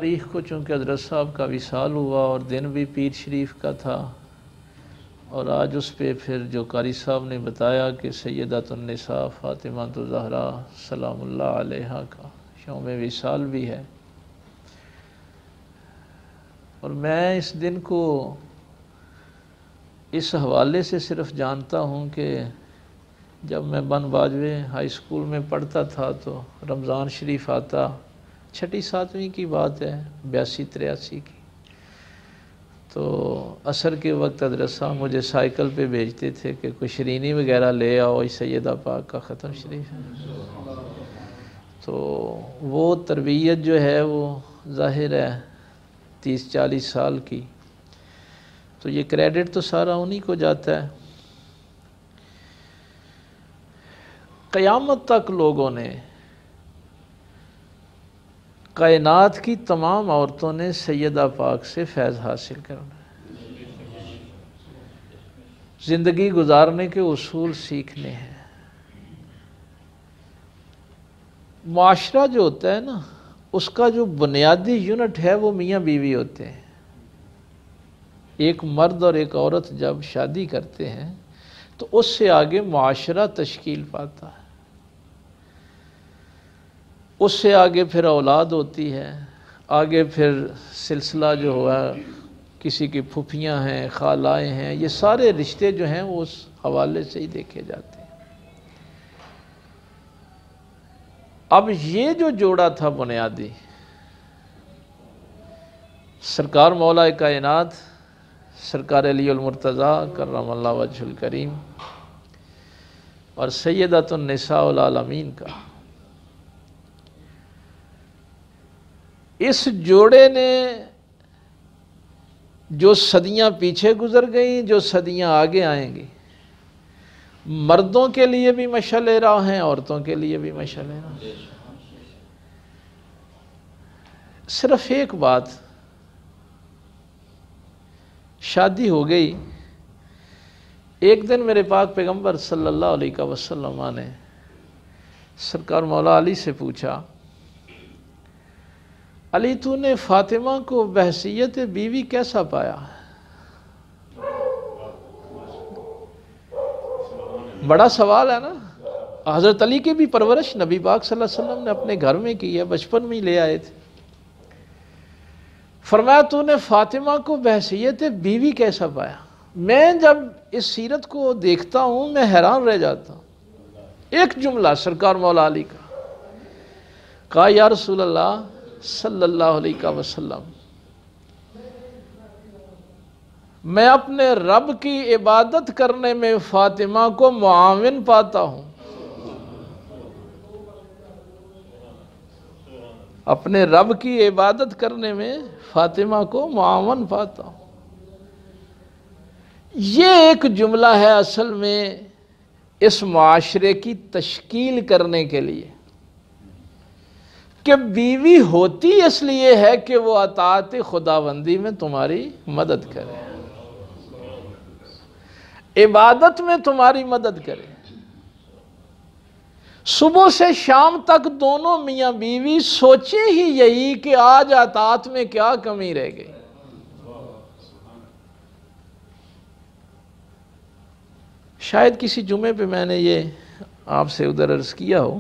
تاریخ کو چونکہ حضرت صاحب کا وصال ہوا اور دن بھی پیر شریف کا تھا، اور آج اس پہ پھر جو قاری صاحب نے بتایا کہ سیدۃ النساء فاطمہ الزہرا سلام اللہ علیہا کا یوم وصال بھی ہے، اور میں اس دن کو اس حوالے سے صرف جانتا ہوں کہ جب میں بن باجوے ہائی اسکول میں پڑھتا تھا تو رمضان شریف آتا، چھٹی ساتویں کی بات ہے، 82-83 کی، تو عصر کے وقت حضرت صاحب مجھے سائیکل پہ بھیجتے تھے کہ کوئی شرینی وغیرہ لے آؤ، سیدہ پاک کا ختم شریف ہے۔ تو وہ تربیت جو ہے وہ ظاہر ہے 30-40 سال کی، تو یہ کریڈٹ تو سارا انہی کو جاتا ہے۔ قیامت تک لوگوں نے، کائنات کی تمام عورتوں نے سیدہ پاک سے فیض حاصل کرنا ہے، زندگی گزارنے کے اصول سیکھنے ہیں۔ معاشرہ جو ہوتا ہے نا، اس کا جو بنیادی یونٹ ہے وہ میاں بیوی ہوتے ہیں۔ ایک مرد اور ایک عورت جب شادی کرتے ہیں تو اس سے آگے معاشرہ تشکیل پاتا ہے، اس سے آگے پھر اولاد ہوتی ہے، آگے پھر سلسلہ جو ہوا کسی کی پھوپھیاں ہیں، خالائیں ہیں، یہ سارے رشتے جو ہیں وہ اس حوالے سے ہی دیکھے جاتے ہیں۔ اب یہ جو جوڑا تھا بنیادی، سرکار مولا کائنات سرکار علی المرتضیٰ کرم اللہ وجہ الکریم اور سیدۃ النساء العالمین کا، اس جوڑے نے جو صدیاں پیچھے گزر گئیں، جو صدیاں آگے آئیں گی، مردوں کے لیے بھی مشعل راہ ہیں، عورتوں کے لیے بھی مشعل راہ۔ صرف ایک بات، شادی ہو گئی، ایک دن میرے پاک پیغمبر صلی اللہ علیہ وسلم نے سرکار مولا علی سے پوچھا، علی تو نے فاطمہ کو بحیثیت بیوی کیسا پایا؟ بڑا سوال ہے نا۔ حضرت علی کی بھی پرورش نبی پاک صلی اللہ علیہ وسلم نے اپنے گھر میں کی ہے، بچپن میں ہی لے آئے تھے۔ فرمایا تو نے فاطمہ کو بحیثیت بیوی کیسا پایا؟ میں جب اس سیرت کو دیکھتا ہوں میں حیران رہ جاتا ہوں۔ ایک جملہ سرکار مولا علی کا کہا، یا رسول اللہ صلی اللہ علیہ وسلم، میں اپنے رب کی عبادت کرنے میں فاطمہ کو معاون پاتا ہوں، اپنے رب کی عبادت کرنے میں فاطمہ کو معاون پاتا ہوں۔ یہ ایک جملہ ہے اصل میں اس معاشرے کی تشکیل کرنے کے لیے، کہ بیوی ہوتی اس لیے ہے کہ وہ اطاعت خداوندی میں تمہاری مدد کرے، عبادت میں تمہاری مدد کرے۔ صبح سے شام تک دونوں میاں بیوی سوچیں ہی یہی کہ آج اطاعت میں کیا کمی رہ گئی۔ شاید کسی جمعے پہ میں نے یہ آپ سے ادھر عرض کیا ہو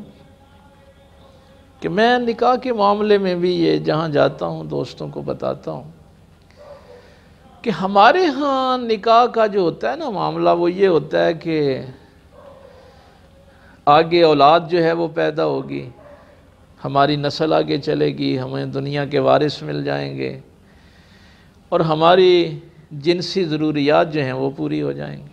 کہ میں نکاح کے معاملے میں بھی یہ جہاں جاتا ہوں دوستوں کو بتاتا ہوں کہ ہمارے ہاں نکاح کا جو ہوتا ہے نا معاملہ، وہ یہ ہوتا ہے کہ آگے اولاد جو ہے وہ پیدا ہوگی، ہماری نسل آگے چلے گی، ہمیں دنیا کے وارث مل جائیں گے، اور ہماری جنسی ضروریات جو ہیں وہ پوری ہو جائیں گی۔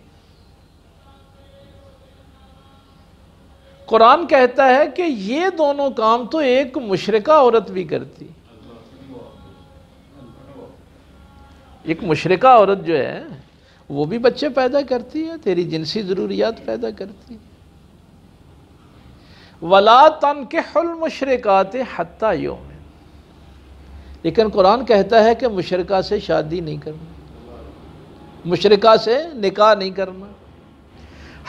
قرآن کہتا ہے کہ یہ دونوں کام تو ایک مشرکہ عورت بھی کرتی۔ ایک مشرکہ عورت جو ہے وہ بھی بچے پیدا کرتی ہے، تیری جنسی ضروریات پیدا کرتی ہے۔ وَلَا تَنْكِحُوا الْمُشْرِكَاتِ حَتَّى يُؤْمِنَ، لیکن قرآن کہتا ہے کہ مشرکہ سے شادی نہیں کرنا، مشرکہ سے نکاح نہیں کرنا،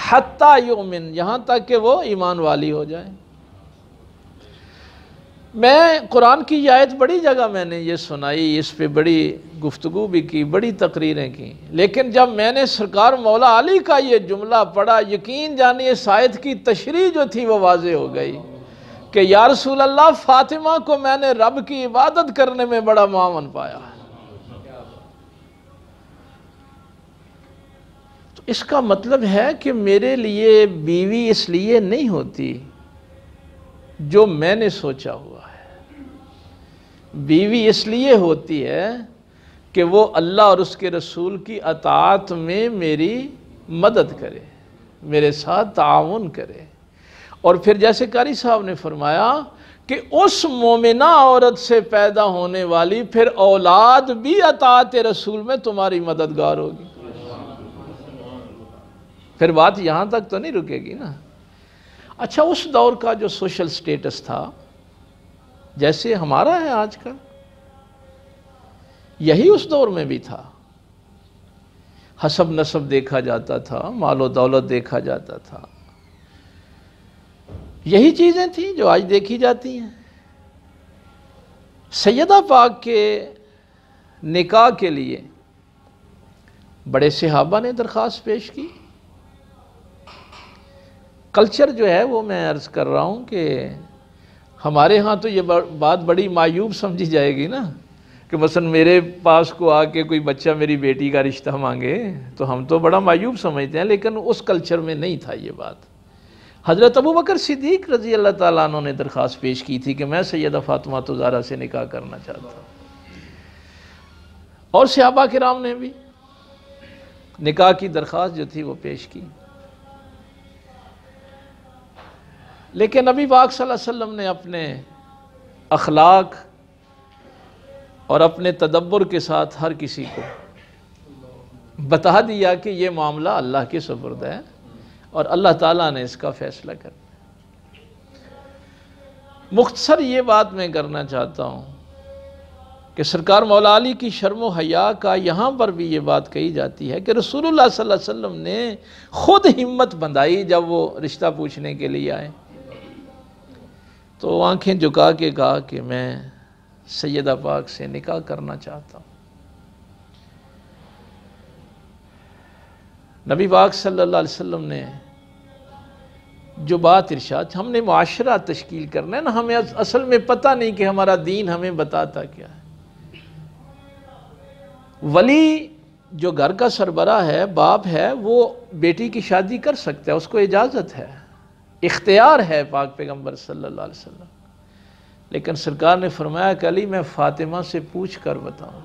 حَتَّى يُؤْمِنَ، یہاں تک کہ وہ ایمان والی ہو جائے۔ میں قرآن کی یہ آیت بڑی جگہ میں نے یہ سنائی، اس پہ بڑی گفتگو بھی کی، بڑی تقریریں کی، لیکن جب میں نے سرکار مولا علی کا یہ جملہ پڑھا، یقین جانیے اس آیت کی تشریح جو تھی وہ واضح ہو گئی کہ یا رسول اللہ، فاطمہ کو میں نے رب کی عبادت کرنے میں بڑا معاون پایا۔ تو اس کا مطلب ہے کہ میرے لیے بیوی اس لیے نہیں ہوتی جو میں نے سوچا ہوا ہے، بیوی اس لیے ہوتی ہے کہ وہ اللہ اور اس کے رسول کی اطاعت میں میری مدد کرے، میرے ساتھ تعاون کرے، اور پھر جیسے قاری صاحب نے فرمایا کہ اس مومنہ عورت سے پیدا ہونے والی پھر اولاد بھی اطاعت رسول میں تمہاری مددگار ہوگی۔ پھر بات یہاں تک تو نہیں رکے گی نا۔ اچھا، اس دور کا جو سوشل سٹیٹس تھا جیسے ہمارا ہے آج کل، یہی اس دور میں بھی تھا۔ حسب نسب دیکھا جاتا تھا، مال و دولت دیکھا جاتا تھا، یہی چیزیں تھیں جو آج دیکھی جاتی ہیں۔ سیدہ پاک کے نکاح کے لیے بڑے صحابہ نے درخواست پیش کی۔ کلچر جو ہے وہ میں عرض کر رہا ہوں کہ ہمارے ہاں تو یہ بات بڑی معیوب سمجھی جائے گی نا کہ مثلا میرے پاس کو آ کے کوئی بچہ میری بیٹی کا رشتہ مانگے تو ہم تو بڑا معیوب سمجھتے ہیں، لیکن اس کلچر میں نہیں تھا یہ بات۔ حضرت ابوبکر صدیق رضی اللہ تعالیٰ عنہ نے درخواست پیش کی تھی کہ میں سیدہ فاطمہ الزہرا سے نکاح کرنا چاہتا ہوں، اور صحابہ کرام نے بھی نکاح کی درخواست جو تھی وہ پیش کی، لیکن نبی پاک صلی اللہ علیہ وسلم نے اپنے اخلاق اور اپنے تدبر کے ساتھ ہر کسی کو بتا دیا کہ یہ معاملہ اللہ کے سپرد ہے اور اللہ تعالیٰ نے اس کا فیصلہ کرنا۔ مختصر یہ بات میں کرنا چاہتا ہوں کہ سرکار مولا علی کی شرم و حیا کا یہاں پر بھی یہ بات کہی جاتی ہے کہ رسول اللہ صلی اللہ علیہ وسلم نے خود ہمت بندھائی جب وہ رشتہ پوچھنے کے لیے آئے تو آنکھیں جھکا کے کہا کہ میں سیدہ پاک سے نکاح کرنا چاہتا ہوں۔ نبی پاک صلی اللہ علیہ وسلم نے جو بات ارشاد، ہم نے معاشرہ تشکیل کرنا ہے نا، ہمیں اصل میں پتہ نہیں کہ ہمارا دین ہمیں بتاتا کیا ہے۔ ولی جو گھر کا سربراہ ہے، باپ ہے، وہ بیٹی کی شادی کر سکتا ہے، اس کو اجازت ہے، اختیار ہے پاک پیغمبر صلی اللہ علیہ وسلم، لیکن سرکار نے فرمایا کہ علی میں فاطمہ سے پوچھ کر بتاؤں،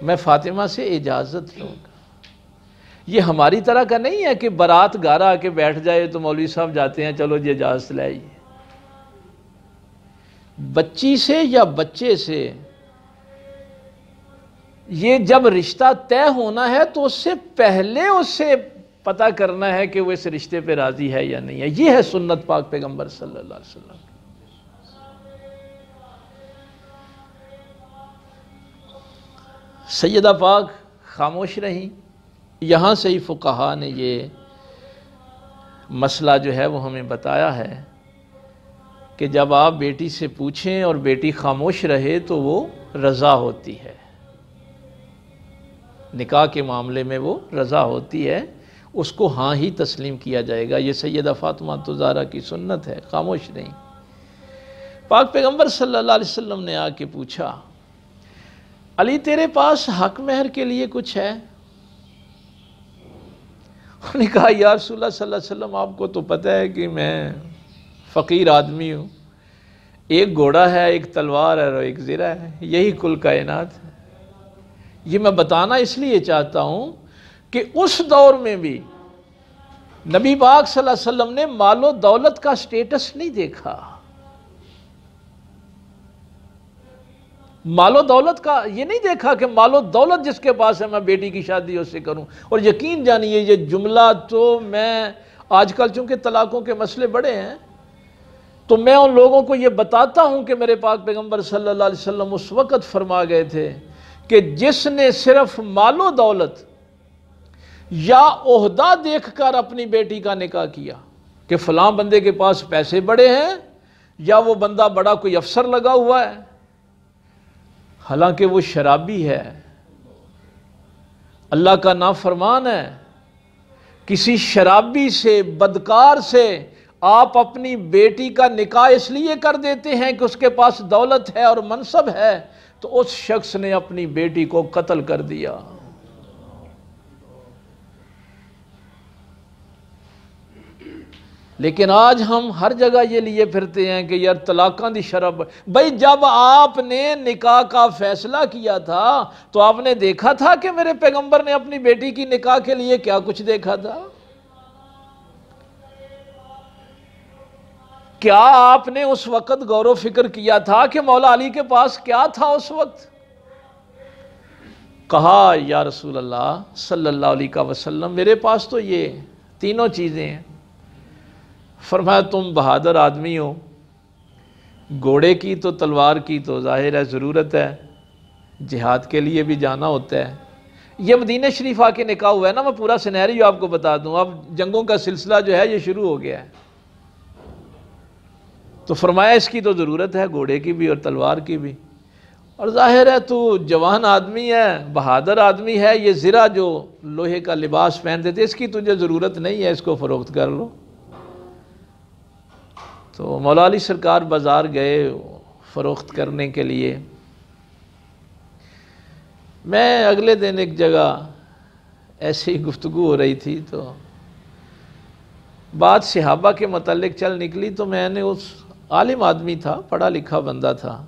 میں فاطمہ سے اجازت لوں گا۔ یہ ہماری طرح کا نہیں ہے کہ بارات گارا کے بیٹھ جائے تو مولوی صاحب جاتے ہیں چلو جی اجازت لائیے۔ بچی سے یا بچے سے یہ جب رشتہ طے ہونا ہے تو اس سے پہلے اس سے پتہ کرنا ہے کہ وہ اس رشتے پہ راضی ہے یا نہیں ہے۔ یہ ہے سنت پاک پیغمبر صلی اللہ علیہ وسلم۔ سیدہ پاک خاموش رہیں۔ یہاں سے ہی فقہا نے یہ مسئلہ جو ہے وہ ہمیں بتایا ہے کہ جب آپ بیٹی سے پوچھیں اور بیٹی خاموش رہے تو وہ رضا ہوتی ہے، نکاح کے معاملے میں وہ رضا ہوتی ہے، اس کو ہاں ہی تسلیم کیا جائے گا۔ یہ سیدہ فاطمہ الزہرا کی سنت ہے، خاموش نہیں۔ پاک پیغمبر صلی اللہ علیہ وسلم نے آ کے پوچھا، علی تیرے پاس حق مہر کے لیے کچھ ہے؟ انہوں نے کہا یا رسول اللہ صلی اللہ علیہ وسلم آپ کو تو پتہ ہے کہ میں فقیر آدمی ہوں، ایک گھوڑا ہے، ایک تلوار ہے اور ایک زرہ ہے، یہی کل کائنات ہے۔ یہ میں بتانا اس لیے چاہتا ہوں کہ اس دور میں بھی نبی پاک صلی اللہ علیہ وسلم نے مال و دولت کا سٹیٹس نہیں دیکھا، مال و دولت کا یہ نہیں دیکھا کہ مال و دولت جس کے پاس ہے میں بیٹی کی شادی اس سے کروں۔ اور یقین جانیے یہ جملہ تو میں آج کل چونکہ طلاقوں کے مسئلے بڑے ہیں تو میں ان لوگوں کو یہ بتاتا ہوں کہ میرے پاک پیغمبر صلی اللہ علیہ وسلم اس وقت فرما گئے تھے کہ جس نے صرف مال و دولت یا عہدہ دیکھ کر اپنی بیٹی کا نکاح کیا کہ فلاں بندے کے پاس پیسے بڑے ہیں یا وہ بندہ بڑا کوئی افسر لگا ہوا ہے، حالانکہ وہ شرابی ہے، اللہ کا نافرمان ہے۔ کسی شرابی سے، بدکار سے آپ اپنی بیٹی کا نکاح اس لیے کر دیتے ہیں کہ اس کے پاس دولت ہے اور منصب ہے، تو اس شخص نے اپنی بیٹی کو قتل کر دیا۔ لیکن آج ہم ہر جگہ یہ لیے پھرتے ہیں کہ یار طلاقاں دی شرب۔ بھئی جب آپ نے نکاح کا فیصلہ کیا تھا تو آپ نے دیکھا تھا کہ میرے پیغمبر نے اپنی بیٹی کی نکاح کے لیے کیا کچھ دیکھا تھا؟ کیا آپ نے اس وقت غور و فکر کیا تھا کہ مولا علی کے پاس کیا تھا اس وقت؟ کہا یا رسول اللہ صلی اللہ علیہ وسلم میرے پاس تو یہ تینوں چیزیں ہیں۔ فرمایا تم بہادر آدمی ہو، گھوڑے کی تو تلوار کی تو ظاہر ہے ضرورت ہے، جہاد کے لیے بھی جانا ہوتا ہے۔ یہ مدینہ شریف آ کے نکاح ہوا ہے نا، میں پورا سینیریو آپ کو بتا دوں، اب جنگوں کا سلسلہ جو ہے یہ شروع ہو گیا ہے۔ تو فرمایا اس کی تو ضرورت ہے، گھوڑے کی بھی اور تلوار کی بھی، اور ظاہر ہے تو جوان آدمی ہے، بہادر آدمی ہے، یہ زرہ جو لوہے کا لباس پہنتے تھے اس کی تجھے ضرورت نہیں ہے، اس کو فروخت کر لو۔ تو مولا علی سرکار بازار گئے فروخت کرنے کے لیے۔ میں اگلے دن ایک جگہ ایسی ہی گفتگو ہو رہی تھی تو بات صحابہ کے متعلق چل نکلی، تو میں نے اس عالم آدمی تھا، پڑھا لکھا بندہ تھا،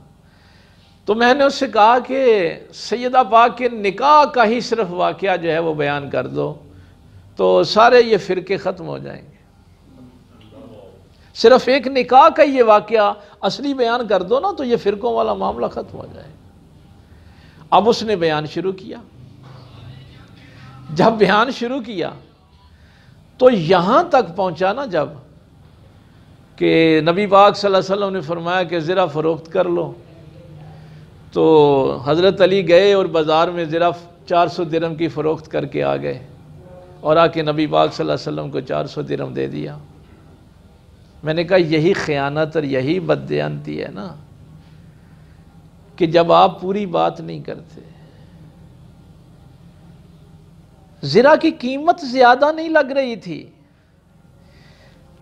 تو میں نے اس سے کہا کہ سیدہ پاک کے نکاح کا ہی صرف واقعہ جو ہے وہ بیان کر دو تو سارے یہ فرقے ختم ہو جائیں گے۔ صرف ایک نکاح کا یہ واقعہ اصلی بیان کر دو نا تو یہ فرقوں والا معاملہ ختم ہو جائے۔ اب اس نے بیان شروع کیا۔ جب بیان شروع کیا تو یہاں تک پہنچا نا جب کہ نبی پاک صلی اللہ علیہ وسلم نے فرمایا کہ زرہ فروخت کر لو، تو حضرت علی گئے اور بازار میں زرہ 400 درہم کی فروخت کر کے آ گئے اور آ کے نبی پاک صلی اللہ علیہ وسلم کو 400 درہم دے دیا۔ میں نے کہا یہی خیانت اور یہی بددیانتی ہے نا، کہ جب آپ پوری بات نہیں کرتے۔ زرہ کی قیمت زیادہ نہیں لگ رہی تھی،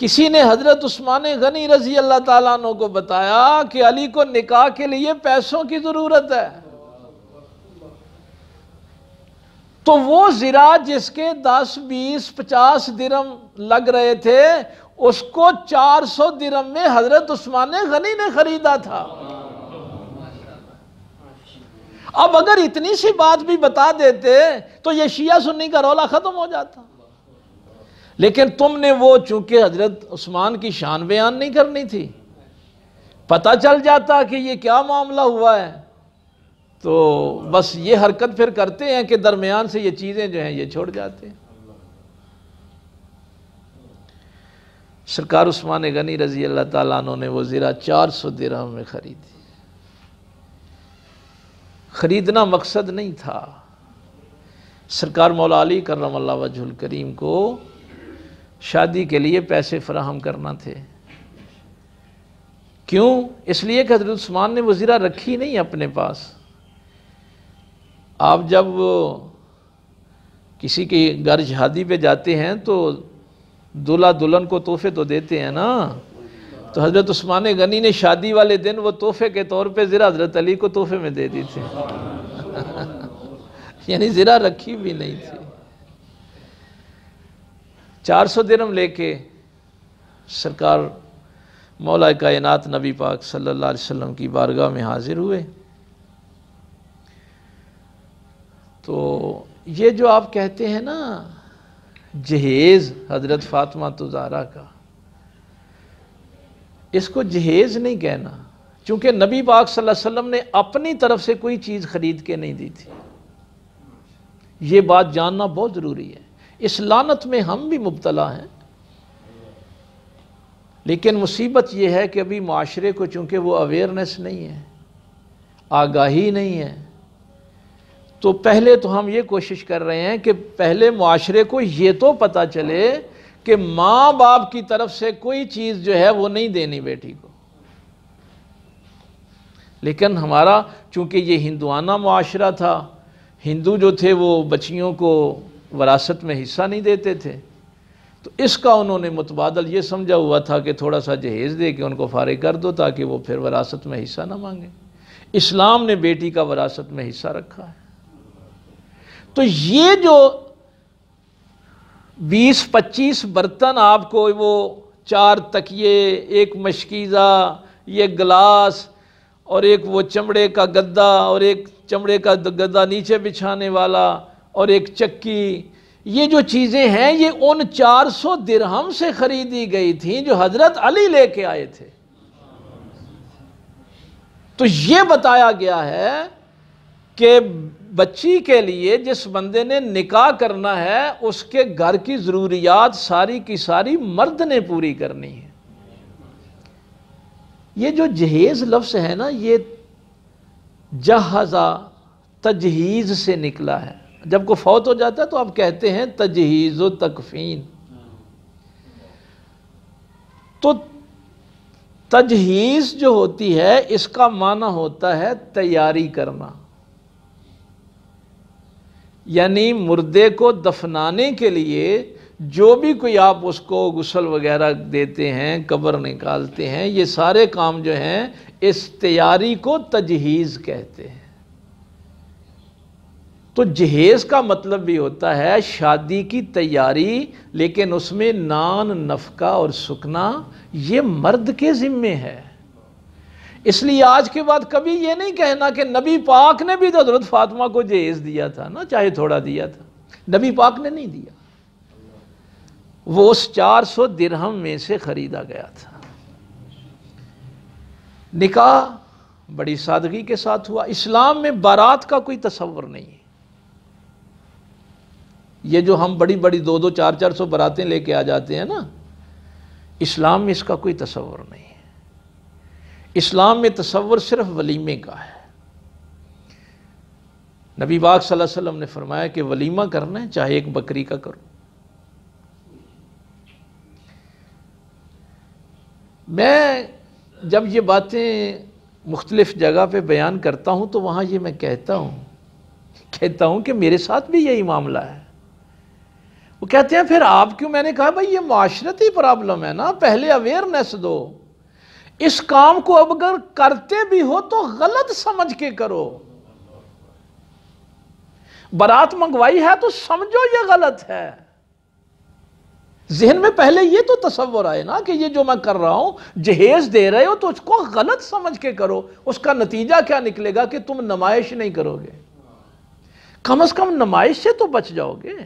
کسی نے حضرت عثمان غنی رضی اللہ تعالیٰ عنہ کو بتایا کہ علی کو نکاح کے لیے پیسوں کی ضرورت ہے، تو وہ زرہ جس کے 10 20 50 درہم لگ رہے تھے اس کو 400 درہم میں حضرت عثمان غنی نے خریدا تھا۔ اب اگر اتنی سی بات بھی بتا دیتے تو یہ شیعہ سنی کا رولا ختم ہو جاتا، لیکن تم نے وہ چونکہ حضرت عثمان کی شان بیان نہیں کرنی تھی، پتہ چل جاتا کہ یہ کیا معاملہ ہوا ہے، تو بس یہ حرکت پھر کرتے ہیں کہ درمیان سے یہ چیزیں جو ہیں یہ چھوڑ جاتے ہیں۔ سرکار عثمان غنی رضی اللہ تعالیٰ عنہ نے وہ زرہ 400 درہم میں خریدی۔ خریدنا مقصد نہیں تھا، سرکار مولا علی کرم اللہ وجہ الکریم کو شادی کے لیے پیسے فراہم کرنا تھے۔ کیوں؟ اس لیے کہ حضرت عثمان نے وہ زرہ رکھی نہیں اپنے پاس۔ آپ جب کسی کے گھر شادی پہ جاتے ہیں تو دلہا دلہن کو تحفے تو دیتے ہیں نا، تو حضرت عثمان غنی نے شادی والے دن وہ تحفے کے طور پہ زرہ حضرت علی کو تحفے میں دے دی تھی یعنی زرہ رکھی بھی نہیں تھی۔ 400 درہم لے کے سرکار مولا کائنات نبی پاک صلی اللہ علیہ وسلم کی بارگاہ میں حاضر ہوئے۔ تو یہ جو آپ کہتے ہیں نا جہیز حضرت فاطمہ زہرا کا، اس کو جہیز نہیں کہنا، چونکہ نبی پاک صلی اللہ علیہ وسلم نے اپنی طرف سے کوئی چیز خرید کے نہیں دی تھی۔ یہ بات جاننا بہت ضروری ہے، اس لعنت میں ہم بھی مبتلا ہیں، لیکن مصیبت یہ ہے کہ ابھی معاشرے کو چونکہ وہ اویئرنس نہیں ہے، آگاہی نہیں ہے، تو پہلے تو ہم یہ کوشش کر رہے ہیں کہ پہلے معاشرے کو یہ تو پتہ چلے کہ ماں باپ کی طرف سے کوئی چیز جو ہے وہ نہیں دینی بیٹی کو، لیکن ہمارا چونکہ یہ ہندوانہ معاشرہ تھا، ہندو جو تھے وہ بچیوں کو وراثت میں حصہ نہیں دیتے تھے، تو اس کا انہوں نے متبادل یہ سمجھا ہوا تھا کہ تھوڑا سا جہیز دے کے ان کو فارغ کر دو تاکہ وہ پھر وراثت میں حصہ نہ مانگیں۔ اسلام نے بیٹی کا وراثت میں حصہ رکھا ہے۔ تو یہ جو 20-25 برتن آپ کو، وہ 4 تکیے، ایک مشکیزہ، یہ گلاس، اور ایک وہ چمڑے کا گدا، اور ایک چمڑے کا گدا نیچے بچھانے والا، اور ایک چکی، یہ جو چیزیں ہیں یہ ان 400 درہم سے خریدی گئی تھیں جو حضرت علی لے کے آئے تھے۔ تو یہ بتایا گیا ہے کہ بچی کے لیے جس بندے نے نکاح کرنا ہے اس کے گھر کی ضروریات ساری کی ساری مرد نے پوری کرنی ہے۔ یہ جو جہیز لفظ ہے نا، یہ جہزہ، تجہیز سے نکلا ہے۔ جب کوئی فوت ہو جاتا ہے تو آپ کہتے ہیں تجہیز و تکفین۔ تو تجہیز جو ہوتی ہے اس کا معنی ہوتا ہے تیاری کرنا، یعنی مردے کو دفنانے کے لیے جو بھی کوئی آپ اس کو غسل وغیرہ دیتے ہیں، قبر نکالتے ہیں، یہ سارے کام جو ہیں اس تیاری کو تجہیز کہتے ہیں۔ تو جہیز کا مطلب بھی ہوتا ہے شادی کی تیاری، لیکن اس میں نان، نفقہ اور سکنا یہ مرد کے ذمے ہے۔ اس لیے آج کے بعد کبھی یہ نہیں کہنا کہ نبی پاک نے بھی تو حضرت فاطمہ کو جہیز دیا تھا نا، چاہے تھوڑا دیا تھا، نبی پاک نے نہیں دیا، وہ اس 400 درہم میں سے خریدا گیا تھا۔ نکاح بڑی سادگی کے ساتھ ہوا۔ اسلام میں بارات کا کوئی تصور نہیں ہے۔ یہ جو ہم بڑی بڑی 200 400 براتیں لے کے آ جاتے ہیں نا، اسلام میں اس کا کوئی تصور نہیں ہے۔ اسلام میں تصور صرف ولیمے کا ہے۔ نبی پاک صلی اللہ علیہ وسلم نے فرمایا کہ ولیمہ کرنا ہے چاہے ایک بکری کا کرو۔ میں جب یہ باتیں مختلف جگہ پہ بیان کرتا ہوں تو وہاں یہ میں کہتا ہوں کہ میرے ساتھ بھی یہی معاملہ ہے۔ وہ کہتے ہیں پھر آپ کیوں؟ میں نے کہا بھائی یہ معاشرتی پرابلم ہے نا، پہلے اویئرنیس دو۔ اس کام کو اب اگر کرتے بھی ہو تو غلط سمجھ کے کرو۔ بارات منگوائی ہے تو سمجھو یہ غلط ہے۔ ذہن میں پہلے یہ تو تصور آئے نا کہ یہ جو میں کر رہا ہوں، جہیز دے رہے ہو تو اس کو غلط سمجھ کے کرو۔ اس کا نتیجہ کیا نکلے گا کہ تم نمائش نہیں کرو گے، کم از کم نمائش سے تو بچ جاؤ گے،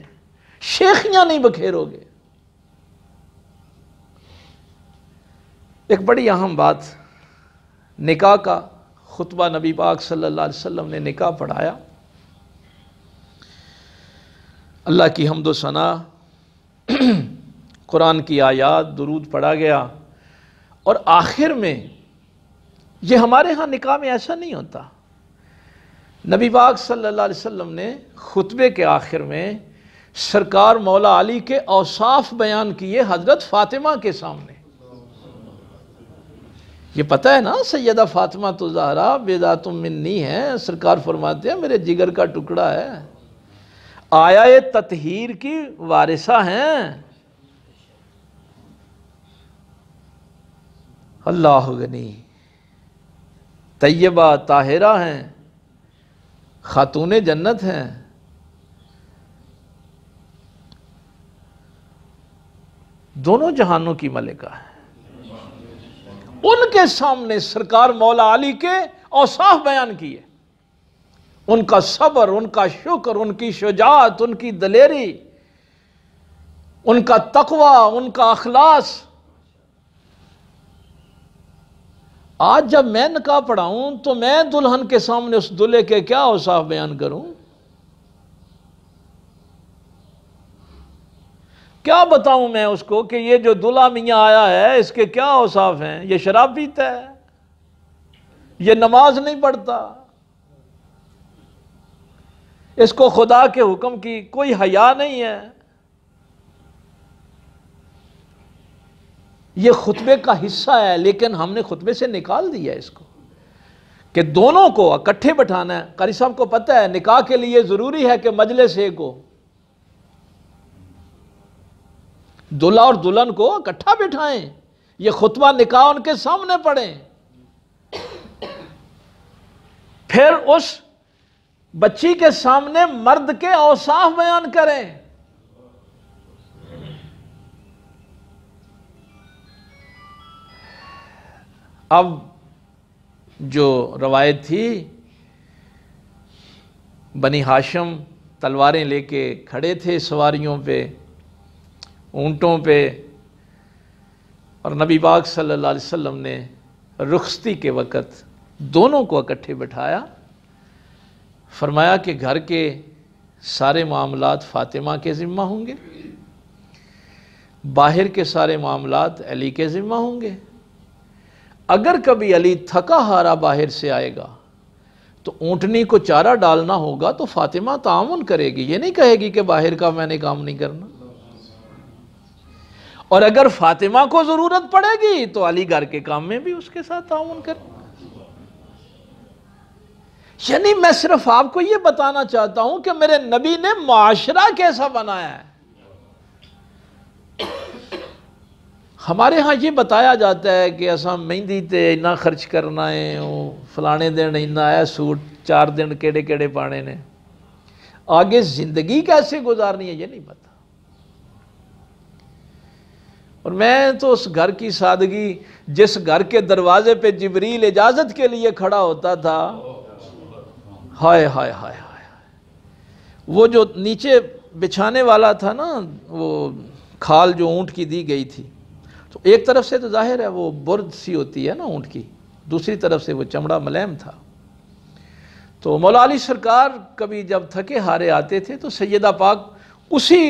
شیخیاں نہیں بکھیرو گے۔ ایک بڑی اہم بات، نکاح کا خطبہ نبی پاک صلی اللہ علیہ وسلم نے نکاح پڑھایا، اللہ کی حمد و ثنا، قرآن کی آیات، درود پڑھا گیا، اور آخر میں یہ ہمارے ہاں نکاح میں ایسا نہیں ہوتا۔ نبی پاک صلی اللہ علیہ وسلم نے خطبے کے آخر میں سرکار مولا علی کے اوصاف بیان کیے حضرت فاطمہ کے سامنے۔ یہ پتہ ہے نا سیدہ فاطمہ تو زہرا بیضات منی ہے، سرکار فرماتے ہیں میرے جگر کا ٹکڑا ہے، آیا تطہیر کی وارثہ ہیں، اللہ غنی، طیبہ طاہرہ ہیں، خاتون جنت ہیں۔ دونوں جہانوں کی ملکہ ہے۔ ان کے سامنے سرکار مولا علی کے اوصاف بیان کیے، ان کا صبر، ان کا شکر، ان کی شجاعت، ان کی دلیری، ان کا تقوی، ان کا اخلاص۔ آج جب میں نکاح پڑھاؤں تو میں دلہن کے سامنے اس دلہے کے کیا اوصاف بیان کروں؟ کیا بتاؤں میں اس کو کہ یہ جو دلہا میاں آیا ہے اس کے کیا اوصاف ہیں؟ یہ شراب پیتا ہے، یہ نماز نہیں پڑھتا، اس کو خدا کے حکم کی کوئی حیا نہیں ہے۔ یہ خطبے کا حصہ ہے، لیکن ہم نے خطبے سے نکال دیا اس کو کہ دونوں کو اکٹھے بٹھانا ہے. قاری صاحب کو پتہ ہے نکاح کے لیے ضروری ہے کہ مجلس ایک ہو، دلہا اور دلہن کو اکٹھا بٹھائیں، یہ خطبہ نکاح ان کے سامنے پڑھیں، پھر اس بچی کے سامنے مرد کے اوصاف بیان کریں. اب جو روایت تھی، بنی ہاشم تلواریں لے کے کھڑے تھے سواریوں پہ، اونٹوں پہ، اور نبی پاک صلی اللہ علیہ وسلم نے رخصتی کے وقت دونوں کو اکٹھے بٹھایا، فرمایا کہ گھر کے سارے معاملات فاطمہ کے ذمہ ہوں گے، باہر کے سارے معاملات علی کے ذمہ ہوں گے. اگر کبھی علی تھکا ہارا باہر سے آئے گا تو اونٹنی کو چارہ ڈالنا ہوگا تو فاطمہ تعاون کرے گی، یہ نہیں کہے گی کہ باہر کا میں نے کام نہیں کرنا. اور اگر فاطمہ کو ضرورت پڑے گی تو علی گھر کے کام میں بھی اس کے ساتھ تعاون کرے گا. یعنی میں صرف آپ کو یہ بتانا چاہتا ہوں کہ میرے نبی نے معاشرہ کیسا بنایا ہے. ہمارے ہاں یہ بتایا جاتا ہے کہ ایسا مہندی تے اتنا خرچ کرنا ہے، فلانے دن اتنا ہے سوٹ، 4 دن کیڑے کیڑے پانے نے، آگے زندگی کیسے گزارنی ہے یہ نہیں پتا. اور میں تو اس گھر کی سادگی، جس گھر کے دروازے پہ جبریل اجازت کے لیے کھڑا ہوتا تھا، ہائے ہائے ہائے ہائے، وہ جو نیچے بچھانے والا تھا نا، وہ کھال جو اونٹ کی دی گئی تھی، تو ایک طرف سے تو ظاہر ہے وہ برد سی ہوتی ہے نا اونٹ کی، دوسری طرف سے وہ چمڑا ملیم تھا. تو مولا علی سرکار کبھی جب تھکے ہارے آتے تھے تو سیدہ پاک اسی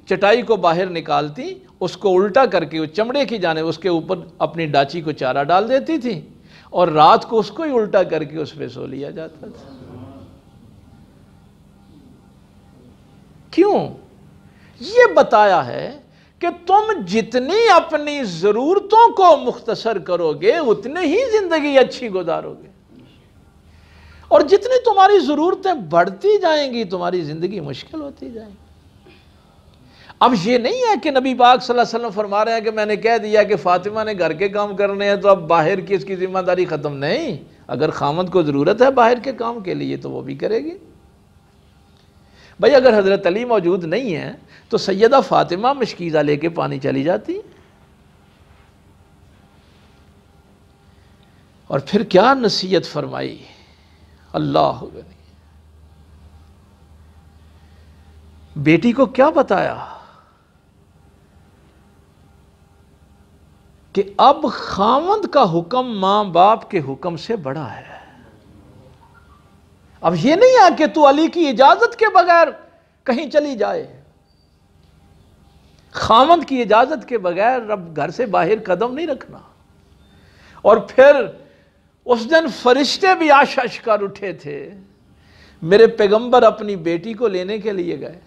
چٹائی کو باہر نکالتی، اس کو الٹا کر کے اس چمڑے کی جانب اس کے اوپر اپنی ڈاچی کو چارہ ڈال دیتی تھی، اور رات کو اس کو ہی الٹا کر کے اس پہ سو لیا جاتا تھا. کیوں؟ یہ بتایا ہے کہ تم جتنی اپنی ضرورتوں کو مختصر کرو گے اتنے ہی زندگی اچھی گزارو گے، اور جتنی تمہاری ضرورتیں بڑھتی جائیں گی تمہاری زندگی مشکل ہوتی جائے گی. اب یہ نہیں ہے کہ نبی پاک صلی اللہ علیہ وسلم فرما رہے ہیں کہ میں نے کہہ دیا کہ فاطمہ نے گھر کے کام کرنے ہیں تو اب باہر کی اس کی ذمہ داری ختم. نہیں، اگر خامد کو ضرورت ہے باہر کے کام کے لیے تو وہ بھی کرے گی. بھائی اگر حضرت علی موجود نہیں ہیں تو سیدہ فاطمہ مشکیزہ لے کے پانی چلی جاتی. اور پھر کیا نصیحت فرمائی، اللہ غنی. بیٹی کو کیا بتایا کہ اب خاوند کا حکم ماں باپ کے حکم سے بڑا ہے. اب یہ نہیں ہے کہ تو علی کی اجازت کے بغیر کہیں چلی جائے، خاوند کی اجازت کے بغیر رب گھر سے باہر قدم نہیں رکھنا. اور پھر اس دن فرشتے بھی آشش کر اٹھے تھے، میرے پیغمبر اپنی بیٹی کو لینے کے لیے گئے.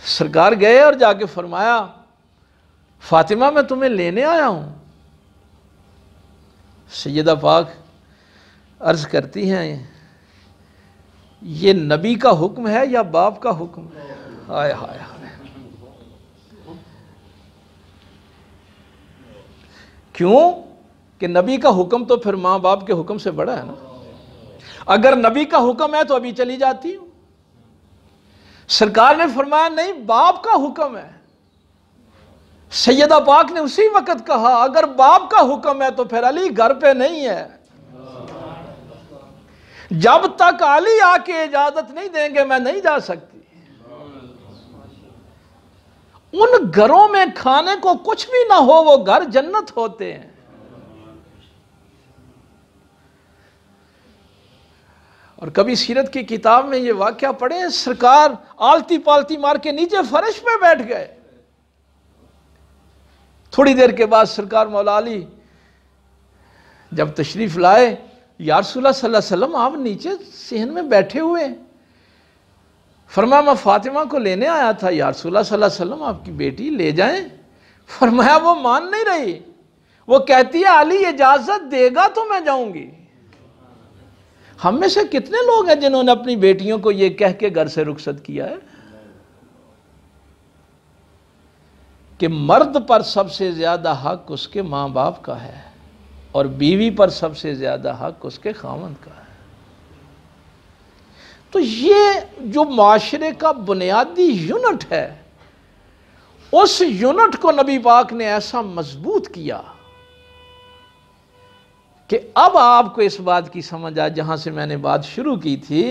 سرکار گئے اور جا کے فرمایا فاطمہ میں تمہیں لینے آیا ہوں. سیدہ پاک عرض کرتی ہیں یہ نبی کا حکم ہے یا باپ کا حکم ہے؟ ہائے ہائے ہائے. کیوں کہ نبی کا حکم تو پھر ماں باپ کے حکم سے بڑا ہے نا. اگر نبی کا حکم ہے تو ابھی چلی جاتی ہوں. سرکار نے فرمایا نہیں، باپ کا حکم ہے. سیدہ پاک نے اسی وقت کہا اگر باپ کا حکم ہے تو پھر علی گھر پہ نہیں ہے. جب تک علی آ کے اجازت نہیں دیں گے میں نہیں جا سکتی. ان گھروں میں کھانے کو کچھ بھی نہ ہو وہ گھر جنت ہوتے ہیں. اور کبھی سیرت کی کتاب میں یہ واقعہ پڑھیں، سرکار آلتی پالتی مار کے نیچے فرش پہ بیٹھ گئے. تھوڑی دیر کے بعد سرکار مولا علی جب تشریف لائے، یا رسول اللہ صلی اللہ علیہ وسلم آپ نیچے صحن میں بیٹھے ہوئے. فرمایا میں فاطمہ کو لینے آیا تھا. یا رسول اللہ صلی اللہ علیہ وسلم آپ کی بیٹی لے جائیں. فرمایا وہ مان نہیں رہی، وہ کہتی ہے علی اجازت دے گا تو میں جاؤں گی۔ ہم میں سے کتنے لوگ ہیں جنہوں نے اپنی بیٹیوں کو یہ کہہ کے گھر سے رخصت کیا ہے کہ مرد پر سب سے زیادہ حق اس کے ماں باپ کا ہے اور بیوی پر سب سے زیادہ حق اس کے خاوند کا ہے۔ تو یہ جو معاشرے کا بنیادی یونٹ ہے، اس یونٹ کو نبی پاک نے ایسا مضبوط کیا کہ اب آپ کو اس بات کی سمجھ آ، جہاں سے میں نے بات شروع کی تھی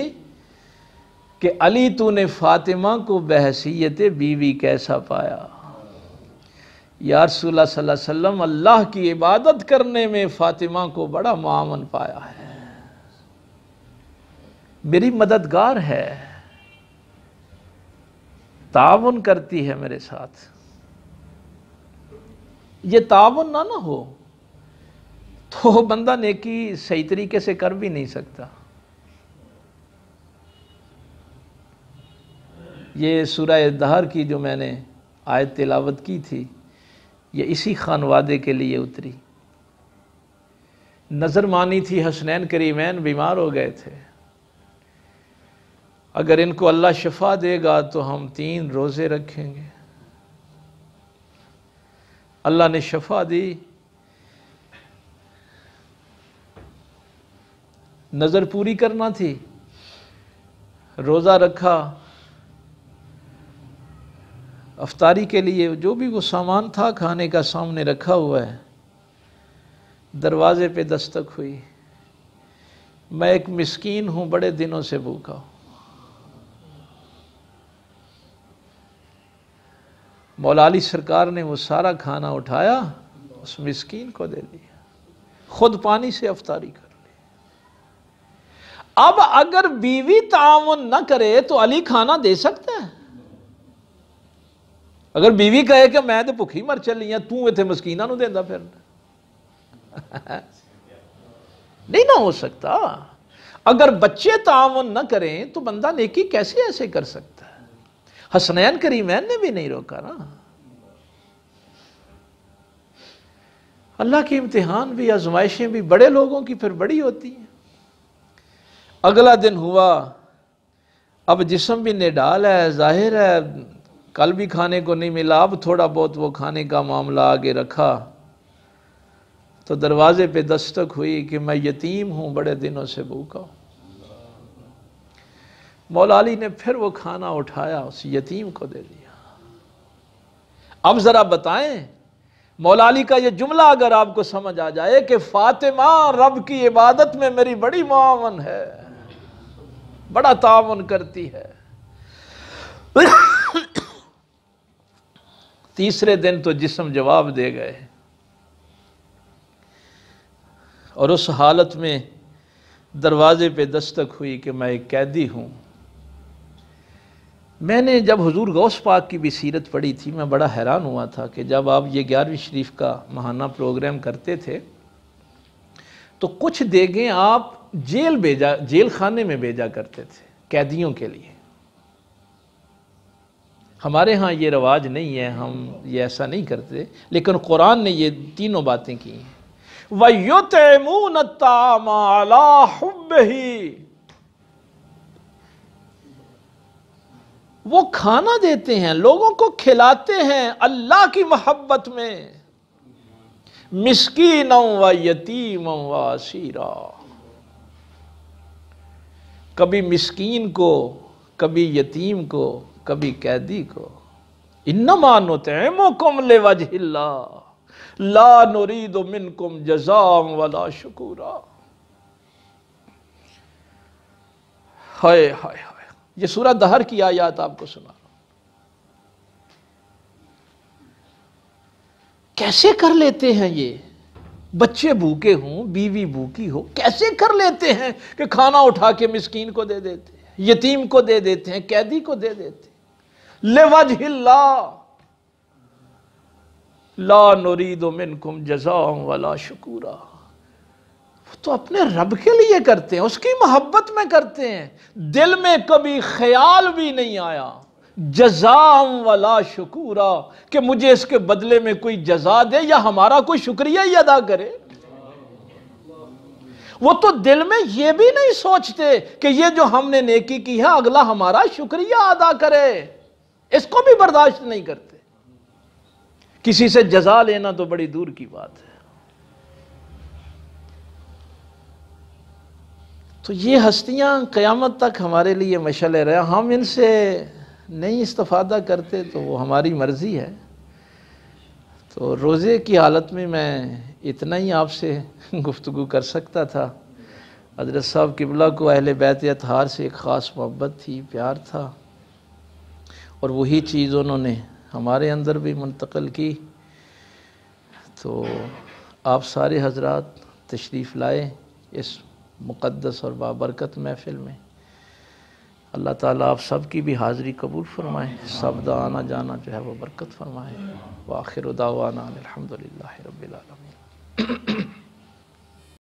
کہ علی تو نے فاطمہ کو بحیثیت بیوی کیسا پایا؟ یا رسول اللہ صلی اللہ علیہ وسلم، اللہ کی عبادت کرنے میں فاطمہ کو بڑا معاون پایا ہے، میری مددگار ہے، تعاون کرتی ہے میرے ساتھ۔ یہ تعاون نہ ہو تو بندہ نیکی صحیح طریقے سے کر بھی نہیں سکتا۔ یہ سورہ دہر کی جو میں نے آیت تلاوت کی تھی، یہ اسی خانوادے کے لیے اتری۔ نظر مانی تھی، حسنین کریمین بیمار ہو گئے تھے، اگر ان کو اللہ شفا دے گا تو ہم 3 روزے رکھیں گے۔ اللہ نے شفا دی، نظر پوری کرنا تھی، روزہ رکھا، افطاری کے لیے جو بھی وہ سامان تھا کھانے کا سامنے رکھا ہوا ہے، دروازے پہ دستک ہوئی، میں ایک مسکین ہوں، بڑے دنوں سے بھوکا ہوں۔ مولا علی سرکار نے وہ سارا کھانا اٹھایا، اس مسکین کو دے دیا، خود پانی سے افطاری کر لی۔ اب اگر بیوی تعاون نہ کرے تو علی کھانا دے سکتا ہے؟ اگر بیوی کہے کہ میں تو بھوکی مر چلی ہوں، تو اتنے مسکیناں نو دیندا پھر نہیں نہ ہو سکتا۔ اگر بچے تعاون نہ کریں تو بندہ نیکی کیسے ایسے کر سکتا ہے؟ حسنین کریمین نے بھی نہیں روکا نا۔ اللہ کے امتحان بھی، آزمائشیں بھی بڑے لوگوں کی پھر بڑی ہوتی ہیں۔ اگلا دن ہوا، اب جسم بھی نڈال ہے، ظاہر ہے کل بھی کھانے کو نہیں ملا، اب تھوڑا بہت وہ کھانے کا معاملہ آگے رکھا تو دروازے پہ دستک ہوئی کہ میں یتیم ہوں، بڑے دنوں سے بھوکا ہوں۔ مولا علی نے پھر وہ کھانا اٹھایا، اس یتیم کو دے دیا۔ اب ذرا بتائیں، مولا علی کا یہ جملہ اگر آپ کو سمجھ آ جائے کہ فاطمہ رب کی عبادت میں میری بڑی معاون ہے، بڑا تعاون کرتی ہے، تیسرے دن تو جسم جواب دے گئے، اور اس حالت میں دروازے پہ دستک ہوئی کہ میں ایک قیدی ہوں۔ میں نے جب حضور غوث پاک کی بھی سیرت پڑھی تھی، میں بڑا حیران ہوا تھا کہ جب آپ یہ 11ویں شریف کا ماہانہ پروگرام کرتے تھے تو کچھ دیگیں آپ جیل خانے میں بھیجا کرتے تھے قیدیوں کے لیے۔ ہمارے ہاں یہ رواج نہیں ہے، ہم یہ ایسا نہیں کرتے، لیکن قرآن نے یہ تینوں باتیں کی ہیں۔ وَيُطْعِمُونَ الطَّعَامَ عَلَىٰ حُبِّهِ، وہ کھانا دیتے ہیں، لوگوں کو کھلاتے ہیں اللہ کی محبت میں، مسکینا و یتیما و اسیرا، کبھی مسکین کو، کبھی یتیم کو، کبھی قیدی کو۔ انما نطعمکم لوجہ اللہ لا نرید منکم جزاء ولا شکورا۔ ہائے ہائے ہائے، یہ سورہ دہر کی آیات آپ کو سنا رہا ہوں۔ کیسے کر لیتے ہیں یہ؟ بچے بھوکے ہوں، بیوی بھوکی ہو، کیسے کر لیتے ہیں کہ کھانا اٹھا کے مسکین کو دے دیتے ہیں، یتیم کو دے دیتے ہیں، قیدی کو دے دیتے ہیں۔ لوجہ اللہ لا نرید منکم جزاء ولا شکورا، وہ تو اپنے رب کے لیے کرتے ہیں، اس کی محبت میں کرتے ہیں، دل میں کبھی خیال بھی نہیں آیا، جزاء ولا شکورا، کہ مجھے اس کے بدلے میں کوئی جزا دے یا ہمارا کوئی شکریہ ہی ادا کرے۔ وہ تو دل میں یہ بھی نہیں سوچتے کہ یہ جو ہم نے نیکی کی ہے اگلا ہمارا شکریہ ادا کرے، اس کو بھی برداشت نہیں کرتے۔ کسی سے جزا لینا تو بڑی دور کی بات ہے۔ تو یہ ہستیاں قیامت تک ہمارے لیے مشعل رہے، ہم ان سے نہیں استفادہ کرتے تو وہ ہماری مرضی ہے۔ تو روزے کی حالت میں اتنا ہی آپ سے گفتگو کر سکتا تھا۔ حضرت صاحب قبلہ کو اہل بیت اطہار سے ایک خاص محبت تھی، پیار تھا، اور وہی چیز انہوں نے ہمارے اندر بھی منتقل کی۔ تو آپ سارے حضرات تشریف لائے اس مقدس اور بابرکت محفل میں۔ اللہ تعالیٰ آپ سب کی بھی حاضری قبول فرمائے، سب دا آنا جانا جو ہے وہ برکت فرمائے۔ وآخر دعوانا الحمدللہ رب العالمین۔